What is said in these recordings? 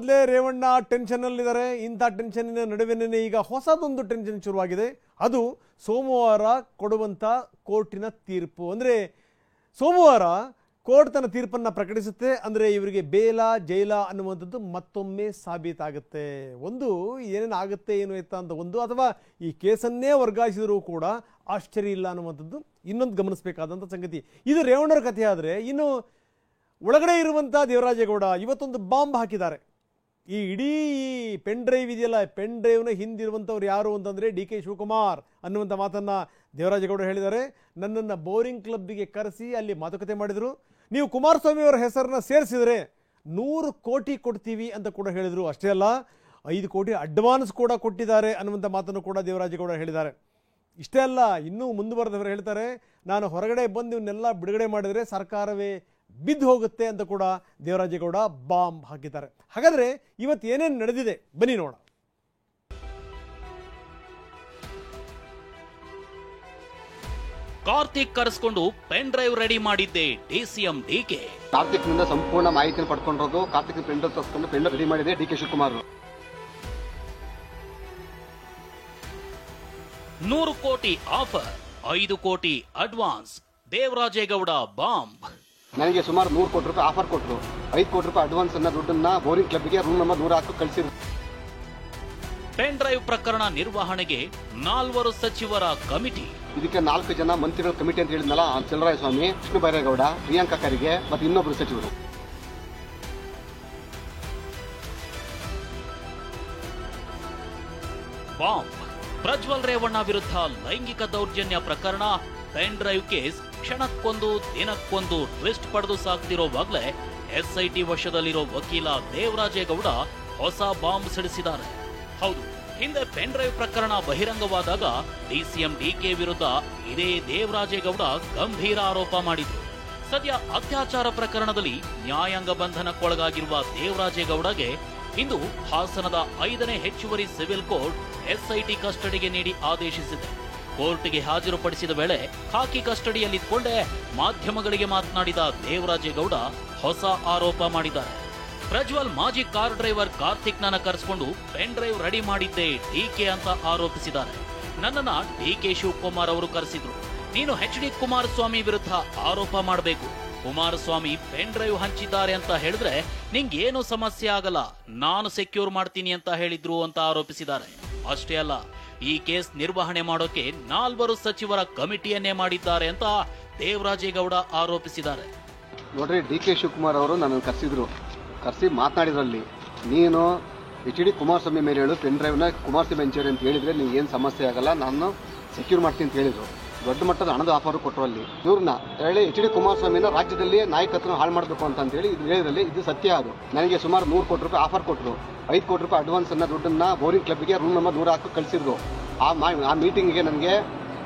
ಮೊದಲೇ ರೇವಣ್ಣ ಟೆನ್ಷನ್ನಲ್ಲಿದ್ದಾರೆ. ಇಂಥ ಟೆನ್ಷನ್ನಿನ ನಡುವೆನೇ ಈಗ ಹೊಸದೊಂದು ಟೆನ್ಷನ್ ಶುರುವಾಗಿದೆ. ಅದು ಸೋಮವಾರ ಕೊಡುವಂಥ ಕೋರ್ಟಿನ ತೀರ್ಪು. ಅಂದರೆ ಸೋಮವಾರ ಕೋರ್ಟ್ ತನ್ನ ತೀರ್ಪನ್ನು ಪ್ರಕಟಿಸುತ್ತೆ. ಅಂದರೆ ಇವರಿಗೆ ಬೇಲ ಜೈಲ ಅನ್ನುವಂಥದ್ದು ಮತ್ತೊಮ್ಮೆ ಸಾಬೀತಾಗುತ್ತೆ. ಒಂದು ಏನೇನು ಆಗುತ್ತೆ ಏನು ಎತ್ತ ಅಂತ ಒಂದು, ಅಥವಾ ಈ ಕೇಸನ್ನೇ ವರ್ಗಾಯಿಸಿದರೂ ಕೂಡ ಆಶ್ಚರ್ಯ ಇಲ್ಲ ಅನ್ನುವಂಥದ್ದು ಇನ್ನೊಂದು ಗಮನಿಸಬೇಕಾದಂಥ ಸಂಗತಿ. ಇದು ರೇವಣ್ಣರ ಕಥೆ. ಆದರೆ ಇನ್ನು ಒಳಗಡೆ ಇರುವಂಥ ದೇವರಾಜೇಗೌಡ ಇವತ್ತೊಂದು ಬಾಂಬ್ ಹಾಕಿದ್ದಾರೆ. ಈ ಇಡೀ ಪೆನ್ ಡ್ರೈವ್ ಇದೆಯಲ್ಲ, ಪೆನ್ ಡ್ರೈವ್ನ ಹಿಂದಿರುವಂಥವ್ರು ಯಾರು ಅಂತಂದರೆ DK ಶಿವಕುಮಾರ್ ಅನ್ನುವಂಥ ಮಾತನ್ನು ದೇವರಾಜೇಗೌಡ ಹೇಳಿದ್ದಾರೆ. ನನ್ನನ್ನು ಬೋರಿಂಗ್ ಕ್ಲಬ್ಬಿಗೆ ಕರೆಸಿ ಅಲ್ಲಿ ಮಾತುಕತೆ ಮಾಡಿದರು. ನೀವು ಕುಮಾರಸ್ವಾಮಿ ಅವರ ಹೆಸರನ್ನ ಸೇರಿಸಿದರೆ 100 ಕೋಟಿ ಕೊಡ್ತೀವಿ ಅಂತ ಕೂಡ ಹೇಳಿದರು. ಅಷ್ಟೇ ಅಲ್ಲ, 5 ಕೋಟಿ ಅಡ್ವಾನ್ಸ್ ಕೂಡ ಕೊಟ್ಟಿದ್ದಾರೆ ಅನ್ನುವಂಥ ಮಾತನ್ನು ಕೂಡ ದೇವರಾಜೇಗೌಡ ಹೇಳಿದ್ದಾರೆ. ಇಷ್ಟೇ ಅಲ್ಲ, ಇನ್ನೂ ಮುಂದುವರೆದವರು ಹೇಳ್ತಾರೆ, ನಾನು ಹೊರಗಡೆ ಬಂದು ಇವನ್ನೆಲ್ಲ ಬಿಡುಗಡೆ ಮಾಡಿದರೆ ಸರ್ಕಾರವೇ ಬಿದ್ದು ಹೋಗುತ್ತೆ ಅಂತ ಕೂಡ ದೇವರಾಜೇಗೌಡ ಬಾಂಬ್ ಹಾಕಿದ್ದಾರೆ. ಹಾಗಾದರೆ ಇವತ್ತು ಏನೇನು ನಡೆದಿದೆ ಬನ್ನಿ ನೋಡ. ಕಾರ್ತಿಕ್ ಕರೆಸ್ಕೊಂಡು ಪೆನ್ ಡ್ರೈವ್ ರೆಡಿ ಮಾಡಿದ್ದೆ DCM DK. ಕಾರ್ತಿಕ್ ನಿಂದ ಸಂಪೂರ್ಣ ಮಾಹಿತಿಯನ್ನು ಪಡ್ಕೊಂಡಿರೋದು. ಕಾರ್ತಿಕ್ ಪೆನ್ ಡ್ರೈವ್ ತರಿಸ್ಕೊಂಡು ಪೆನ್ ಡ್ರೈವ್ ರೆಡಿ ಮಾಡಿದೆ DK ಶಿವಕುಮಾರ್. 100 ಕೋಟಿ ಆಫರ್, 5 ಕೋಟಿ ಅಡ್ವಾನ್ಸ್, ದೇವರಾಜೇಗೌಡ ಬಾಂಬ್. ನನಗೆ ಸುಮಾರು 100 ಕೋಟಿ ರೂಪಾಯಿ ಆಫರ್ ಕೊಟ್ಟರು. 5 ಕೋಟಿ ರೂಪಾಯಿ ಅಡ್ವಾನ್ಸ್ ಅನ್ನ ದುಡ್ಡನ್ನ ಬೋರಿಂಗ್ ಕ್ಲಬ್ಗೆ ರೂಮ್ ನಂಬರ್ 100 ಕಳಿಸಿದ್ರು. ಪೆನ್ ಡ್ರೈವ್ ಪ್ರಕರಣ ನಿರ್ವಹಣೆಗೆ 4 ಸಚಿವರ ಕಮಿಟಿ. ಇದಕ್ಕೆ 4 ಜನ ಮಂತ್ರಿಗಳ ಕಮಿಟಿ ಅಂತ ಹೇಳಿದ್ನಲ್ಲ, ಚಲರಾಯ ಸ್ವಾಮಿ, ಕೃಷ್ಣ ಬೈರೇಗೌಡ, ಪ್ರಿಯಾಂಕಾ ಖರ್ಗೆ ಮತ್ತು ಇನ್ನೊಬ್ಬರು ಸಚಿವರು. ಬಾಂಬ್. ಪ್ರಜ್ವಲ್ ರೇವಣ್ಣ ವಿರುದ್ಧ ಲೈಂಗಿಕ ದೌರ್ಜನ್ಯ ಪ್ರಕರಣ, ಪೆನ್ ಡ್ರೈವ್ ಕೇಸ್ ಕ್ಷಣಕ್ಕೊಂದು ದಿನಕ್ಕೊಂದು ಟ್ವಿಸ್ಟ್ ಪಡೆದು ಸಾಕ್ತಿರೋವಾಗಲೇ SIT ವಶದಲ್ಲಿರೋ ವಕೀಲ ದೇವರಾಜೇಗೌಡ ಹೊಸ ಬಾಂಬ್ ಸಿಡಿಸಿದ್ದಾರೆ. ಹೌದು, ಹಿಂದೆ ಪೆನ್ ಡ್ರೈವ್ ಪ್ರಕರಣ ಬಹಿರಂಗವಾದಾಗ DCM DK ವಿರುದ್ಧ ಇದೇ ದೇವರಾಜೇಗೌಡ ಗಂಭೀರ ಆರೋಪ ಮಾಡಿದ್ರು. ಸದ್ಯ ಅತ್ಯಾಚಾರ ಪ್ರಕರಣದಲ್ಲಿ ನ್ಯಾಯಾಂಗ ಬಂಧನಕ್ಕೊಳಗಾಗಿರುವ ದೇವರಾಜೇಗೌಡಗೆ ಇಂದು ಹಾಸನದ 5ನೇ ಹೆಚ್ಚುವರಿ ಸಿವಿಲ್ ಕೋರ್ಟ್ SIT ಕಸ್ಟಡಿಗೆ ನೀಡಿ ಆದೇಶಿಸಿದೆ. ಕೋರ್ಟ್ಗೆ ಹಾಜರುಪಡಿಸಿದ ವೇಳೆ ಖಾಕಿ ಕಸ್ಟಡಿಯಲ್ಲಿದ್ದುಕೊಂಡೇ ಮಾಧ್ಯಮಗಳಿಗೆ ಮಾತನಾಡಿದ ದೇವರಾಜೇಗೌಡ ಹೊಸ ಆರೋಪ ಮಾಡಿದ್ದಾರೆ. ಪ್ರಜ್ವಲ್ ಮಾಜಿ ಕಾರ್ ಡ್ರೈವರ್ ಕಾರ್ತಿಕ್ನನ್ನ ಕರೆಸಿಕೊಂಡು ಪೆನ್ ಡ್ರೈವ್ ರೆಡಿ ಮಾಡಿದ್ದೆ DK ಅಂತ ಆರೋಪಿಸಿದ್ದಾರೆ. ನನ್ನನ್ನ DK ಶಿವಕುಮಾರ್ ಅವರು ಕರೆಸಿದ್ರು. ನೀನು HD ಕುಮಾರಸ್ವಾಮಿ ವಿರುದ್ಧ ಆರೋಪ ಮಾಡಬೇಕು. ಕುಮಾರಸ್ವಾಮಿ ಪೆನ್ ಡ್ರೈವ್ ಹಂಚಿದ್ದಾರೆ ಅಂತ ಹೇಳಿದ್ರೆ ನಿಂಗೇನು ಸಮಸ್ಯೆ ಆಗಲ್ಲ, ನಾನು ಸೆಕ್ಯೂರ್ ಮಾಡ್ತೀನಿ ಅಂತ ಹೇಳಿದ್ರು ಅಂತ ಆರೋಪಿಸಿದ್ದಾರೆ. ಅಷ್ಟೇ ಅಲ್ಲ, ಈ ಕೇಸ್ ನಿರ್ವಹಣೆ ಮಾಡೋಕೆ 4 ಸಚಿವರ ಕಮಿಟಿಯನ್ನೇ ಮಾಡಿದ್ದಾರೆ ಅಂತ ದೇವರಾಜೇಗೌಡ ಆರೋಪಿಸಿದ್ದಾರೆ. ನೋಡ್ರಿ, DK ಶಿವಕುಮಾರ್ ಅವರು ನನ್ನನ್ನು ಕರೆಸಿ ಮಾತನಾಡಿದ್ರಲ್ಲಿ, ನೀನು HD ಕುಮಾರಸ್ವಾಮಿ ಮೇಲೆ ಹೇಳು, ಪೆನ್ ಡ್ರೈವ್ನ ಕುಮಾರಸ್ವಾಮಿ ಹಂಚೇರಿ ಅಂತ ಹೇಳಿದ್ರೆ ನಿಮ್ಗೆ ಏನು ಸಮಸ್ಯೆ ಆಗಲ್ಲ, ನಾನು ಸೆಕ್ಯೂರ್ ಮಾಡ್ತೀನಿ ಅಂತ ಹೇಳಿದ್ರು. ದೊಡ್ಡ ಮಟ್ಟದ ಹಣದ ಆಫರ್ ಕೊಟ್ಟರು. ಅಲ್ಲಿ ಇವ್ರನ್ನ ಹೇಳಿ HD ಕುಮಾರಸ್ವಾಮಿನ ರಾಜ್ಯದಲ್ಲಿ ನಾಯಕತ್ವ ಹಾಳು ಮಾಡಬೇಕು ಅಂತ ಹೇಳಿ ಇದು ಹೇಳಿದ್ರಲ್ಲಿ ಇದು ಸತ್ಯ. ಅದು ನನಗೆ ಸುಮಾರು 100 ಕೋಟಿ ರೂಪಾಯಿ ಆಫರ್ ಕೊಟ್ಟರು. 5 ಕೋಟಿ ರೂಪಾಯಿ ಅಡ್ವಾನ್ಸ್ ಅನ್ನ ದುಡ್ಡನ್ನ ಬೋರಿಂಗ್ ಕ್ಲಬ್ಗೆ ರೂಮ್ ನಂಬರ್ 100 ಕಳಿಸಿದ್ರು. ಆ ಮೀಟಿಂಗ್ಗೆ ನನಗೆ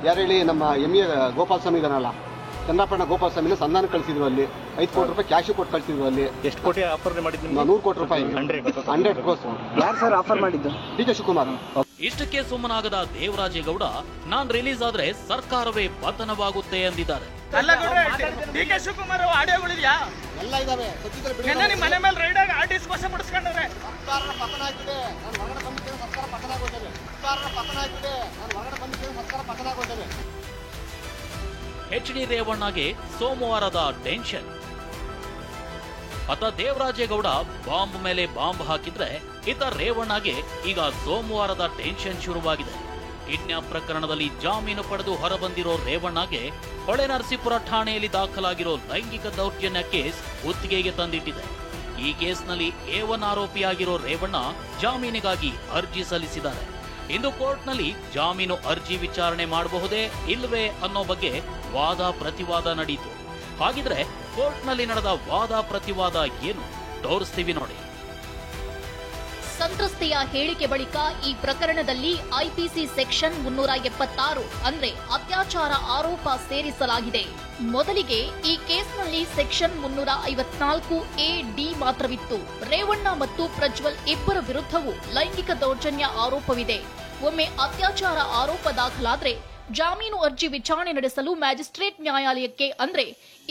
ಯಾರು ಹೇಳಿ, ನಮ್ಮ MA ಗೋಪಾಲಸ್ವಾಮಿ ಇದಾನಲ್ಲ, ಚಂದ್ರಪಣ್ಣ ಗೋಪಾಲಸ್ವಾಮಿನ ಸಂಧಾನ ಕಳಿಸಿದ್ರು. ಅಲ್ಲಿ 5 ಕೋಟಿ ರೂಪಾಯಿ ಕ್ಯಾಶ್ ಕೊಟ್ಟು ಕಳಿಸಿದ್ರು. ಅಲ್ಲಿ ಎಷ್ಟು ಕೋಟಿ ಆಫರ್ ಮಾಡಿದ್ರು? 100 ಕೋಟಿ ರೂಪಾಯಿ 100 ಕ್ರೋಸ್. ಯಾರು ಸರ್ ಆಫರ್ ಮಾಡಿದ್ದು? DK ಶಿವಕುಮಾರ್. ಇಷ್ಟಕ್ಕೆ ಸುಮ್ಮನಾಗದ ದೇವರಾಜೇಗೌಡ, ನಾನ್ ರಿಲೀಸ್ ಆದ್ರೆ ಸರ್ಕಾರವೇ ಪತನವಾಗುತ್ತೆ ಎಂದಿದ್ದಾರೆ. DK ಶಿವಕುಮಾರ್ ಆಡಿಯೋಗಳಿದ್ಯಾ? ಎಲ್ಲ ಇದಾವೆ. ನಿಮ್ಮ ಮನೆ ಮೇಲೆ ರೈಡ್ ಆಗಿ ಆರ್ಟಿಸ್ಟ್ ಭಾಷೆ ಪಡಿಸ್ಕೊಂಡ್ರೆ ಸರ್ಕಾರ ಪತನ ಆಗಿದೆ, ನಾನು ಹೊರಗಡೆ ಬಂದಿದ್ದೇನೆ, ಸರ್ಕಾರ ಪತನ ಆಗೋದೇನೆ. ಸರ್ಕಾರ ಪತನ ಆಗಿದೆ, ನಾನು ಹೊರಗಡೆ ಬಂದಿದ್ದೇನೆ, ಸರ್ಕಾರ ಪತನ ಆಗೋದೇನೆ. HD ರೇವಣ್ಣಗೆ ಸೋಮವಾರದ ಟೆನ್ಷನ್. ಅತ ದೇವರಾಜೇಗೌಡ ಬಾಂಬ್ ಮೇಲೆ ಬಾಂಬ್ ಹಾಕಿದ್ರೆ, ಇತ ರೇವಣ್ಣಗೆ ಈಗ ಸೋಮವಾರದ ಟೆನ್ಷನ್ ಶುರುವಾಗಿದೆ. ಕಿಡ್ನಾಪ್ ಪ್ರಕರಣದಲ್ಲಿ ಜಾಮೀನು ಪಡೆದು ಹೊರಬಂದಿರೋ ರೇವಣ್ಣಗೆ ಹೊಳೆನರಸೀಪುರ ಠಾಣೆಯಲ್ಲಿ ದಾಖಲಾಗಿರೋ ಲೈಂಗಿಕ ದೌರ್ಜನ್ಯ ಕೇಸ್ ಗುತ್ತಿಗೆಗೆ ತಂದಿಟ್ಟಿದೆ. ಈ ಕೇಸ್ನಲ್ಲಿ A1 ಆರೋಪಿಯಾಗಿರೋ ರೇವಣ್ಣ ಜಾಮೀನಿಗಾಗಿ ಅರ್ಜಿ ಸಲ್ಲಿಸಿದ್ದಾರೆ. ಇಂದು ಕೋರ್ಟ್ನಲ್ಲಿ ಜಾಮೀನು ಅರ್ಜಿ ವಿಚಾರಣೆ ಮಾಡಬಹುದೇ ಇಲ್ಲವೇ ಅನ್ನೋ ಬಗ್ಗೆ ವಾದ ಪ್ರತಿವಾದ ನಡೆಯಿತು. ಹಾಗಿದ್ರೆ ಕೋರ್ಟ್ನಲ್ಲಿ ನಡೆದ ವಾದ ಪ್ರತಿವಾದ ಏನು ತೋರಿಸ್ತೀವಿ ನೋಡಿ. ಸಂತ್ರಸ್ತೆಯ ಹೇಳಿಕೆ ಬಳಿಕ ಈ ಪ್ರಕರಣದಲ್ಲಿ IPC ಸೆಕ್ಷನ್ 376 ಅಂದ್ರೆ ಅತ್ಯಾಚಾರ ಆರೋಪ ಸೇರಿಸಲಾಗಿದೆ. ಮೊದಲಿಗೆ ಈ ಕೇಸ್ನಲ್ಲಿ ಸೆಕ್ಷನ್ 354A D ಮಾತ್ರವಿತ್ತು. ರೇವಣ್ಣ ಮತ್ತು ಪ್ರಜ್ವಲ್ ಇಬ್ಬರ ವಿರುದ್ಧವೂ ಲೈಂಗಿಕ ದೌರ್ಜನ್ಯ ಆರೋಪವಿದೆ. ಒಮ್ಮೆ ಅತ್ಯಾಚಾರ ಆರೋಪ ದಾಖಲಾದ್ರೆ ಜಾಮೀನು ಅರ್ಜಿ ವಿಚಾರಣೆ ನಡೆಸಲು ಮ್ಯಾಜಿಸ್ಟ್ರೇಟ್ ನ್ಯಾಯಾಲಯಕ್ಕೆ ಅಂದ್ರೆ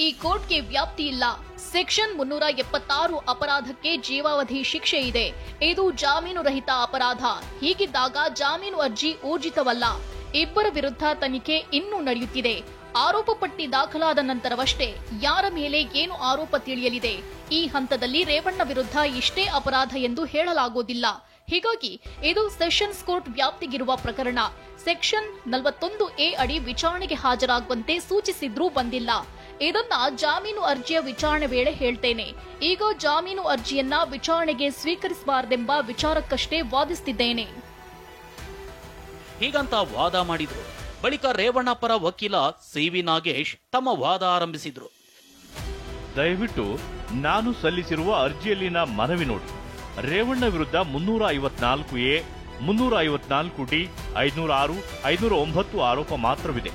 ಈ ಕೋರ್ಟ್ಗೆ ವ್ಯಾಪ್ತಿ ಇಲ್ಲ. ಸೆಕ್ಷನ್ 376 ಅಪರಾಧಕ್ಕೆ ಜೀವಾವಧಿ ಶಿಕ್ಷೆ ಇದೆ. ಇದು ಜಾಮೀನು ರಹಿತ ಅಪರಾಧ. ಹೀಗಿದ್ದಾಗ ಜಾಮೀನು ಅರ್ಜಿ ಊರ್ಜಿತವಲ್ಲ. ಇಬ್ಬರ ವಿರುದ್ಧ ತನಿಖೆ ಇನ್ನೂ ನಡೆಯುತ್ತಿದೆ. ಆರೋಪ ಪಟ್ಟಿ ದಾಖಲಾದ ನಂತರವಷ್ಟೇ ಯಾರ ಮೇಲೆ ಏನು ಆರೋಪ ತಿಳಿಯಲಿದೆ. ಈ ಹಂತದಲ್ಲಿ ರೇವಣ್ಣ ವಿರುದ್ಧ ಇಷ್ಟೇ ಅಪರಾಧ ಎಂದು ಹೇಳಲಾಗುವುದಿಲ್ಲ. ಹೀಗಾಗಿ ಇದು ಸೆಷನ್ಸ್ ಕೋರ್ಟ್ ವ್ಯಾಪ್ತಿಗಿರುವ ಪ್ರಕರಣ. ಸೆಕ್ಷನ್ 41A ಅಡಿ ವಿಚಾರಣೆಗೆ ಹಾಜರಾಗುವಂತೆ ಸೂಚಿಸಿದ್ರೂ ಬಂದಿಲ್ಲ. ಇದನ್ನ ಜಾಮೀನು ಅರ್ಜಿಯ ವಿಚಾರಣೆ ವೇಳೆ ಹೇಳ್ತೇನೆ. ಈಗ ಜಾಮೀನು ಅರ್ಜಿಯನ್ನ ವಿಚಾರಣೆಗೆ ಸ್ವೀಕರಿಸಬಾರದೆಂಬ ವಿಚಾರಕ್ಕಷ್ಟೇ ವಾದಿಸುತ್ತಿದ್ದೇನೆ. ಹೀಗಂತ ವಾದ ಮಾಡಿದ್ರು. ಬಳಿಕ ರೇವಣ್ಣ ಪರ ವಕೀಲ ಸಿ.ವಿ. ನಾಗೇಶ್ ತಮ್ಮ ವಾದ ಆರಂಭಿಸಿದ್ರು. ದಯವಿಟ್ಟು ನಾನು ಸಲ್ಲಿಸಿರುವ ಅರ್ಜಿಯಲ್ಲಿನ ಮನವಿ ನೋಡಿ. ರೇವಣ್ಣ ವಿರುದ್ಧ 354A, 354D, 506, 509 ಆರೋಪ ಮಾತ್ರವಿದೆ.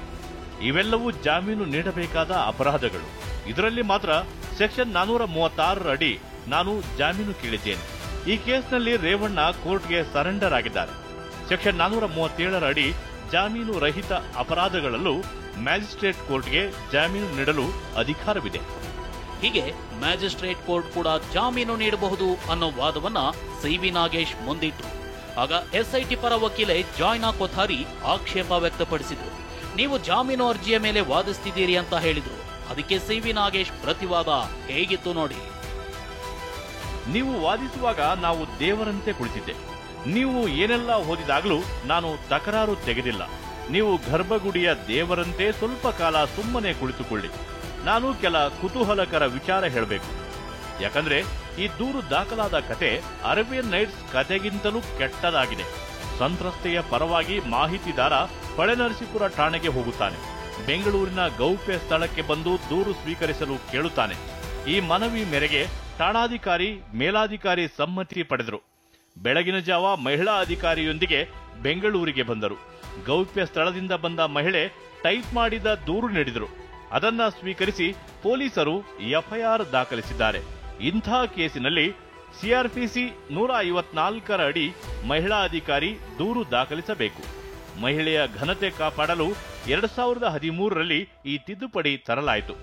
ಇವೆಲ್ಲವೂ ಜಾಮೀನು ನೀಡಬೇಕಾದ ಅಪರಾಧಗಳು. ಇದರಲ್ಲಿ ಮಾತ್ರ ಸೆಕ್ಷನ್ 436 ಅಡಿ ನಾನು ಜಾಮೀನು ಕೇಳಿದ್ದೇನೆ. ಈ ಕೇಸ್ನಲ್ಲಿ ರೇವಣ್ಣ ಕೋರ್ಟ್ಗೆ ಸರೆಂಡರ್ ಆಗಿದ್ದಾರೆ. ಸೆಕ್ಷನ್ 437 ಅಡಿ ಜಾಮೀನು ರಹಿತ ಅಪರಾಧಗಳಲ್ಲೂ ಮ್ಯಾಜಿಸ್ಟ್ರೇಟ್ ಕೋರ್ಟ್ಗೆ ಜಾಮೀನು ನೀಡಲು ಅಧಿಕಾರವಿದೆ. ಹೀಗೆ ಮ್ಯಾಜಿಸ್ಟ್ರೇಟ್ ಕೋರ್ಟ್ ಕೂಡ ಜಾಮೀನು ನೀಡಬಹುದು ಅನ್ನೋ ವಾದವನ್ನ ಸಿ.ವಿ. ನಾಗೇಶ್ ಮುಂದಿಟ್ರು. ಆಗ ಎಸ್ಐಟಿ ಪರ ವಕೀಲೆ ಜಾಯ್ನಾ ಕೊಥಾರಿ ಆಕ್ಷೇಪ ವ್ಯಕ್ತಪಡಿಸಿದ್ರು. ನೀವು ಜಾಮೀನು ಅರ್ಜಿಯ ಮೇಲೆ ವಾದಿಸ್ತಿದ್ದೀರಿ ಅಂತ ಹೇಳಿದ್ರು. ಅದಕ್ಕೆ ಸಿ.ವಿ. ನಾಗೇಶ್ ಪ್ರತಿವಾದ ಹೇಗಿತ್ತು ನೋಡಿ. ನೀವು ವಾದಿಸುವಾಗ ನಾವು ದೇವರಂತೆ ಕುಳಿತಿದ್ದೆ. ನೀವು ಏನೆಲ್ಲ ಓದಿದಾಗಲೂ ನಾನು ತಕರಾರು ತೆಗೆದಿಲ್ಲ. ನೀವು ಗರ್ಭಗುಡಿಯ ದೇವರಂತೆ ಸ್ವಲ್ಪ ಕಾಲ ಸುಮ್ಮನೆ ಕುಳಿತುಕೊಳ್ಳಿ. ನಾನು ಕೆಲ ಕುತೂಹಲಕರ ವಿಚಾರ ಹೇಳಬೇಕು. ಯಾಕಂದ್ರೆ ಈ ದೂರು ದಾಖಲಾದ ಕತೆ ಅರೇಬಿಯನ್ ನೈಟ್ಸ್ ಕತೆಗಿಂತಲೂ ಕೆಟ್ಟದಾಗಿದೆ. ಸಂತ್ರಸ್ತೆಯ ಪರವಾಗಿ ಮಾಹಿತಿದಾರ ಹೊಳೆನರಸೀಪುರ ಠಾಣೆಗೆ ಹೋಗುತ್ತಾನೆ. ಬೆಂಗಳೂರಿನ ಗೌಪ್ಯ ಸ್ಥಳಕ್ಕೆ ಬಂದು ದೂರು ಸ್ವೀಕರಿಸಲು ಕೇಳುತ್ತಾನೆ. ಈ ಮನವಿ ಮೇರೆಗೆ ಠಾಣಾಧಿಕಾರಿ ಮೇಲಾಧಿಕಾರಿ ಸಮ್ಮತಿ ಪಡೆದರು. ಬೆಳಗಿನ ಜಾವ ಮಹಿಳಾ ಅಧಿಕಾರಿಯೊಂದಿಗೆ ಬೆಂಗಳೂರಿಗೆ ಬಂದರು. ಗೌಪ್ಯ ಸ್ಥಳದಿಂದ ಬಂದ ಮಹಿಳೆ ಟೈಪ್ ಮಾಡಿದ ದೂರು ನೀಡಿದರು. ಅದನ್ನ ಸ್ವೀಕರಿಸಿ ಪೊಲೀಸರು ಎಫ್ಐಆರ್ ದಾಖಲಿಸಿದ್ದಾರೆ. ಇಂಥ ಕೇಸಿನಲ್ಲಿ ಸಿಆರ್ಪಿಸಿ 154 ಅಡಿ ಮಹಿಳಾ ಅಧಿಕಾರಿ ದೂರು ದಾಖಲಿಸಬೇಕು. ಮಹಿಳೆಯ ಘನತೆ ಕಾಪಾಡಲು 2013ರಲ್ಲಿ ಈ ತಿದ್ದುಪಡಿ ತರಲಾಯಿತು.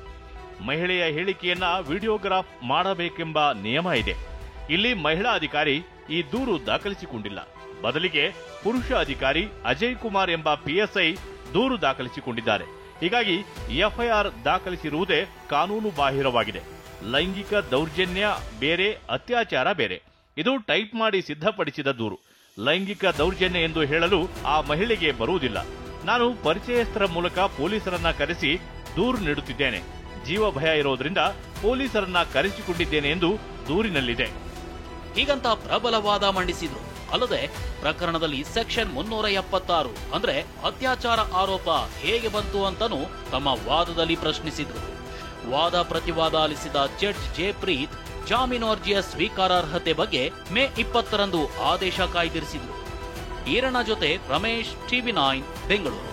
ಮಹಿಳೆಯ ಹೇಳಿಕೆಯನ್ನ ವಿಡಿಯೋಗ್ರಾಫ್ ಮಾಡಬೇಕೆಂಬ ನಿಯಮ ಇದೆ. ಇಲ್ಲಿ ಮಹಿಳಾ ಅಧಿಕಾರಿ ಈ ದೂರು ದಾಖಲಿಸಿಕೊಂಡಿಲ್ಲ. ಬದಲಿಗೆ ಪುರುಷ ಅಧಿಕಾರಿ ಅಜಯ್ ಕುಮಾರ್ ಎಂಬ ಪಿಎಸ್ಐ ದೂರು ದಾಖಲಿಸಿಕೊಂಡಿದ್ದಾರೆ. ಹೀಗಾಗಿ ಎಫ್ಐಆರ್ ದಾಖಲಿಸಿರುವುದೇ ಕಾನೂನು ಬಾಹಿರವಾಗಿದೆ. ಲೈಂಗಿಕ ದೌರ್ಜನ್ಯ ಬೇರೆ, ಅತ್ಯಾಚಾರ ಬೇರೆ. ಇದು ಟೈಪ್ ಮಾಡಿ ಸಿದ್ಧಪಡಿಸಿದ ದೂರು. ಲೈಂಗಿಕ ದೌರ್ಜನ್ಯ ಎಂದು ಹೇಳಲು ಆ ಮಹಿಳೆಗೆ ಬರುವುದಿಲ್ಲ. ನಾನು ಪರಿಚಯಸ್ಥರ ಮೂಲಕ ಪೊಲೀಸರನ್ನ ಕರೆಸಿ ದೂರು ನೀಡುತ್ತಿದ್ದೇನೆ. ಜೀವ ಭಯ ಇರೋದ್ರಿಂದ ಪೊಲೀಸರನ್ನ ಕರೆಸಿಕೊಂಡಿದ್ದೇನೆ ಎಂದು ದೂರಿನಲ್ಲಿದೆ. ಹೀಗಂತ ಪ್ರಬಲ ವಾದ ಮಂಡಿಸಿದ್ರು. ಅಲ್ಲದೆ ಪ್ರಕರಣದಲ್ಲಿ ಸೆಕ್ಷನ್ 376 ಅಂದ್ರೆ ಅತ್ಯಾಚಾರ ಆರೋಪ ಹೇಗೆ ಬಂತು ಅಂತನೂ ತಮ್ಮ ವಾದದಲ್ಲಿ ಪ್ರಶ್ನಿಸಿದ್ರು. ವಾದ ಪ್ರತಿವಾದ ಆಲಿಸಿದ ಜಡ್ಜ್ ಜಯಪ್ರೀತ್ ಜಾಮೀನು ಅರ್ಜಿಯ ಸ್ವೀಕಾರಾರ್ಹತೆ ಬಗ್ಗೆ ಮೇ 20ರಂದು ಆದೇಶ ಕಾಯ್ದಿರಿಸಿದ್ರು. ಈರಣ್ಣ ಜೊತೆ ರಮೇಶ್, ಟಿವಿ9 ಬೆಂಗಳೂರು.